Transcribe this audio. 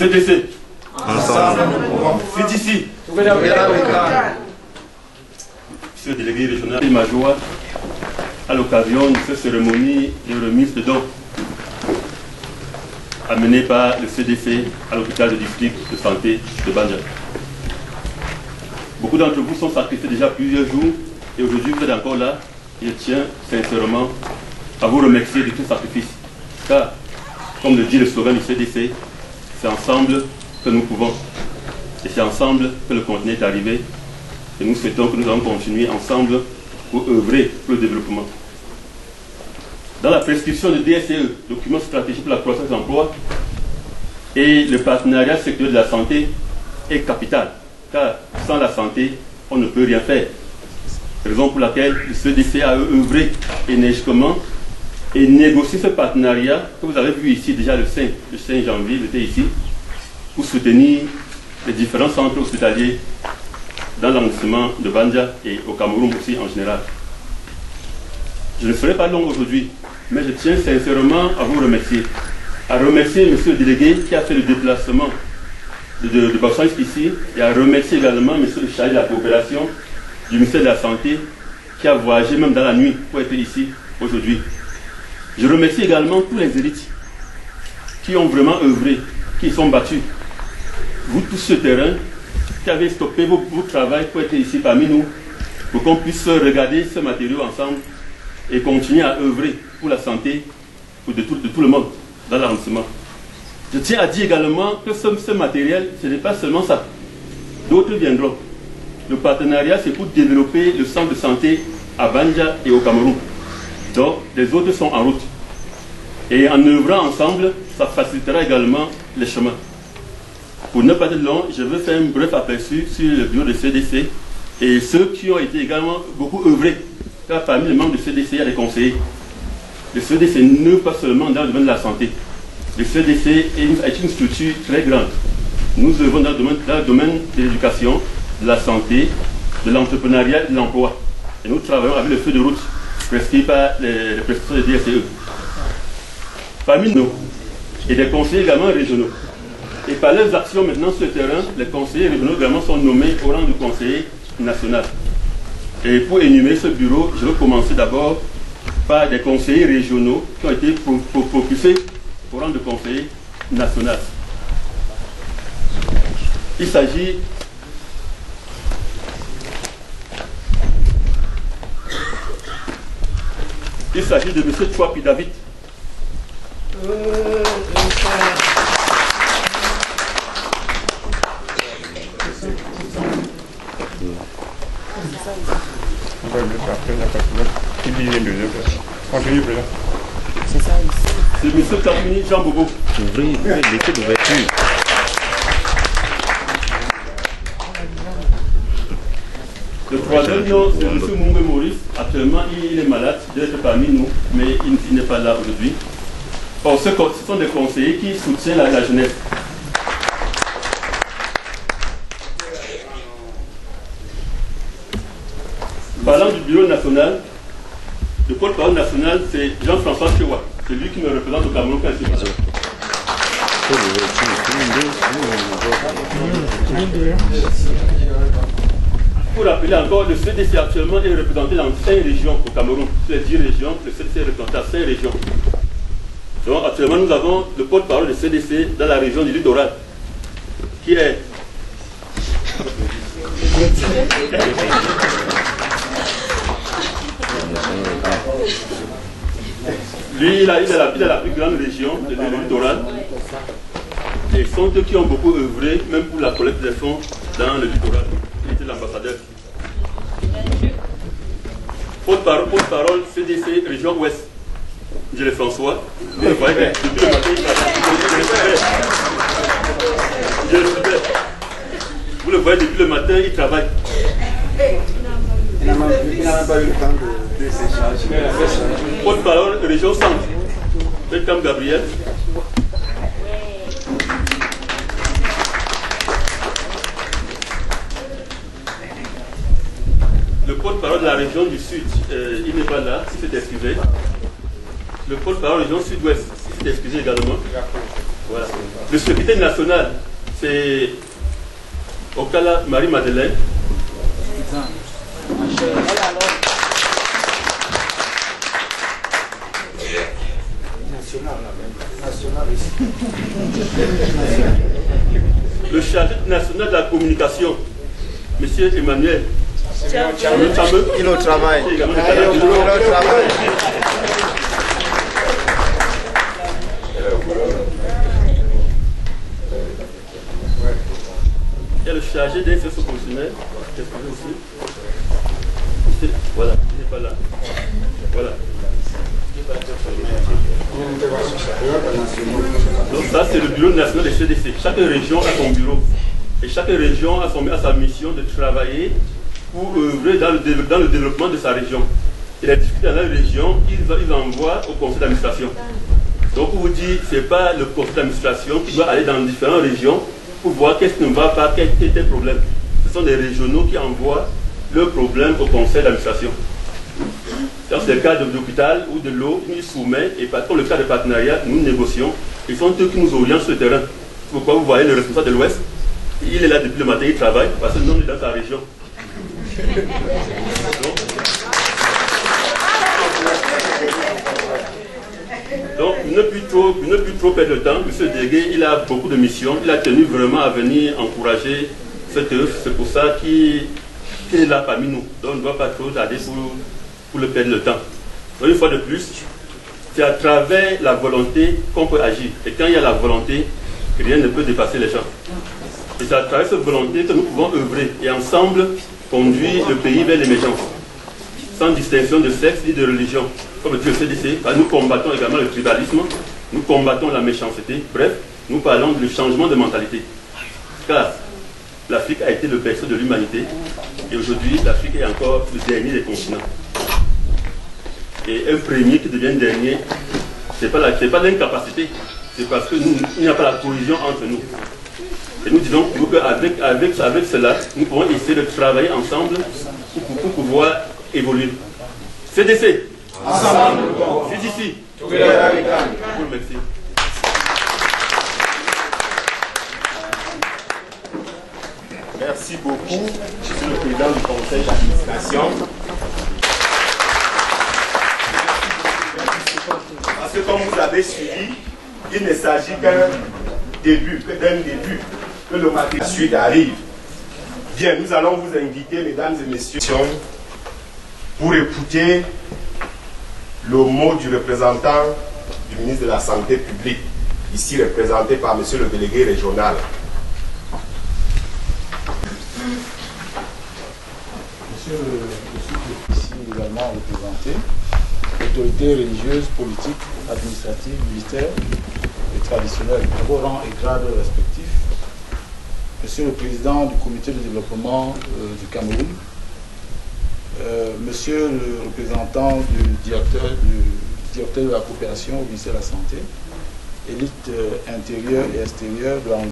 CDC. Ensemble, nous pouvons. CDC. Monsieur le délégué régional, c'est ma joie à l'occasion de cette cérémonie de remise de dons amenée par le CDC à l'hôpital de district de santé de Banja. Beaucoup d'entre vous sont sacrifiés déjà plusieurs jours et aujourd'hui vous êtes encore là et je tiens sincèrement à vous remercier de tout sacrifice. Car, comme le dit le slogan du CDC, c'est ensemble que nous pouvons et c'est ensemble que le continent est arrivé et nous souhaitons que nous allons continuer ensemble pour œuvrer pour le développement. Dans la prescription de DSCE, document stratégique pour la croissance de l'emploi, et le partenariat sectoriel de la santé est capital, car sans la santé, on ne peut rien faire. Raison pour laquelle le CDC a œuvré énergiquement et négocié ce partenariat que vous avez vu ici déjà le 5 janvier, j'étais ici, pour soutenir les différents centres hospitaliers dans l'arrondissement de Banja et au Cameroun aussi en général. Je ne serai pas long aujourd'hui, mais je tiens sincèrement à vous remercier. À remercier M. le délégué qui a fait le déplacement de Bachang ici et à remercier également M. le chargé de la coopération du ministère de la Santé qui a voyagé même dans la nuit pour être ici aujourd'hui. Je remercie également tous les élites qui ont vraiment œuvré, qui sont battus. Vous tous ce terrain qui avez stoppé vos travail pour être ici parmi nous, pour qu'on puisse regarder ce matériau ensemble et continuer à œuvrer pour la santé de tout le monde dans l'arrondissement. Je tiens à dire également que ce matériel, ce n'est pas seulement ça. D'autres viendront. Le partenariat, c'est pour développer le centre de santé à Banja et au Cameroun. Donc, les autres sont en route. Et en œuvrant ensemble, ça facilitera également les chemins. Pour ne pas être long, je veux faire un bref aperçu sur le bureau de CDC et ceux qui ont été également beaucoup œuvrés. Car parmi les membres du CDC, il y a des conseillers. Le CDC n'œuvre pas seulement dans le domaine de la santé. Le CDC est une structure très grande. Nous œuvrons dans le domaine de l'éducation, de la santé, de l'entrepreneuriat et de l'emploi. Et nous travaillons avec le feu de route prescrit par les prestations de DSCE. Parmi nous, et des conseillers également régionaux. Et par leurs actions maintenant sur le terrain, les conseillers régionaux également sont nommés au rang de conseiller national. Et pour énumérer ce bureau, je vais commencer d'abord par des conseillers régionaux qui ont été propulsés au rang de conseiller national. Il s'agit de M. Chouapi David. C'est M. Tapini Jean Bobo. Ouvrez l'effet d'ouverture. Le troisième nom, c'est M. Mungwe Maurice. Actuellement, il est malade, il doit être parmi nous, mais il n'est pas là aujourd'hui. Or, ce sont des conseillers qui soutiennent la jeunesse. Parlant du bureau national, le porte-parole national, c'est Jean-François Chewa. C'est lui qui me représente au Cameroun principal. Pour rappeler encore, le CDC actuellement est représenté dans 5 régions au Cameroun. Sur les 10 régions, le CDC est représenté à 5 régions. Donc actuellement, nous avons le porte-parole du CDC dans la région du littoral, qui est... Lui, il a la plus grande région, le littoral. Et ce sont eux qui ont beaucoup œuvré, même pour la collecte des fonds dans le littoral. Il était l'ambassadeur. Porte-parole CDC, région ouest. Je le François. Vous le voyez, depuis le matin, il travaille. Vous le voyez, depuis le matin, il travaille. Il n'a même pas eu le temps de s'échanger. Porte-parole, région centre. Welcome Gabriel. Le porte-parole de la région du Sud, il n'est pas là, il s'est excusé. Le porte-parole de la région Sud-Ouest, il s'est excusé également. Voilà. Le secrétaire national, c'est Okala Marie-Madeleine. Le chargé national de la communication, M. Emmanuel. Il est au travail. Il y a le chargé des services fonctionnaires. Voilà, il n'est pas là. Voilà. Donc ça, c'est le bureau national des CDC. Chaque région a son bureau. Et chaque région a sa mission de travailler pour œuvrer dans le développement de sa région. Et les difficultés dans la région, ils envoient au conseil d'administration. Donc pour vous dire, ce n'est pas le conseil d'administration qui doit aller dans différentes régions pour voir qu'est-ce qui ne va pas, quel est le problème. Ce sont des régionaux qui envoient leurs problèmes au conseil d'administration. C'est le cas de l'hôpital ou de l'eau, ils soumettent, et pour le cas de partenariat, nous négocions. Ils sont eux qui nous orientent sur le terrain. C'est pourquoi vous voyez le responsable de l'Ouest, il est là depuis le matin, il travaille, parce que nous, on est dans sa région. Donc, ne plus trop perdre de temps. M. Dégué, il a beaucoup de missions. Il a tenu vraiment à venir encourager cette œuvre. C'est pour ça qu'il est là parmi nous. Donc, on ne doit pas trop tarder pour le perdre le temps. Donc, une fois de plus, c'est à travers la volonté qu'on peut agir. Et quand il y a la volonté, rien ne peut dépasser les gens. Et c'est à travers cette volonté que nous pouvons œuvrer et ensemble conduire le pays vers l'émergence. Sans distinction de sexe ni de religion. Comme dit le CDC, nous combattons également le tribalisme, nous combattons la méchanceté, bref, nous parlons du changement de mentalité. Car l'Afrique a été le berceau de l'humanité et aujourd'hui l'Afrique est encore le dernier des continents. Et un premier qui devient dernier, ce n'est pas l'incapacité, c'est parce qu'il n'y a pas la cohésion entre nous. Et nous disons qu'avec cela, nous pouvons essayer de travailler ensemble pour pouvoir évoluer. CDC, ensemble, CDC, je vous remercie. Merci beaucoup, je suis le président du conseil d'administration. Parce que comme vous avez suivi, il ne s'agit qu'un début, que le matériel suite arrive. Bien, nous allons vous inviter, mesdames et messieurs, pour écouter le mot du représentant du ministre de la Santé publique, ici représenté par monsieur le délégué régional. Monsieur le ici également représenté, autorités religieuses, politiques, administratives, militaires et traditionnelles, de vos rangs et grades respectifs. Monsieur le président du comité de développement du Cameroun, monsieur le représentant du directeur de la coopération au ministère de la Santé, élite intérieure et extérieure de